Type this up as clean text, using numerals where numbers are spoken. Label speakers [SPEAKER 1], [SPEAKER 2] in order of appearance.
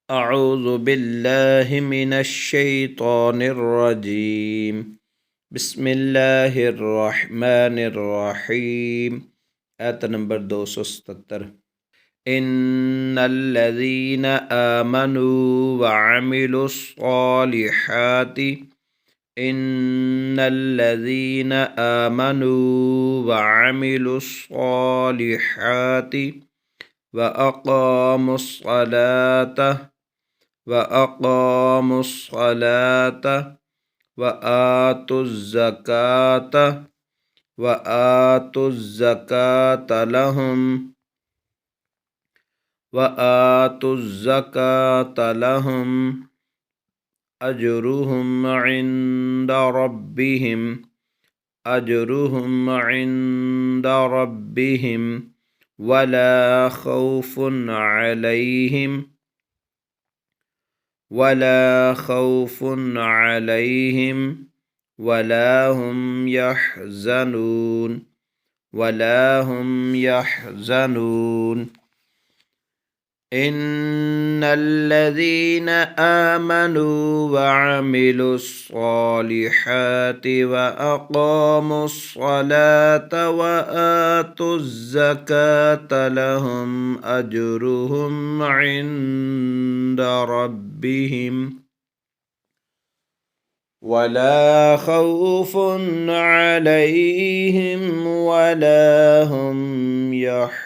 [SPEAKER 1] اعوذ باللہ من الشیطان الرجیم بسم اللہ الرحمن الرحیم۔ آیت نمبر 277۔ ان الذین آمنوا وعملوا الصالحات ان الذین آمنوا وعملوا الصالحات وأقاموا الصلاة وآتوا الزكاة لهم أجرهم عند ربهم ولا خوف عليهم ولا هم يحزنون ان الذين آمنوا وعملوا الصالحات وأقاموا الصلاة وآتوا الزكاة لهم أجرهم عند ربهم ولا خوف عليهم ولا هم يحزنون۔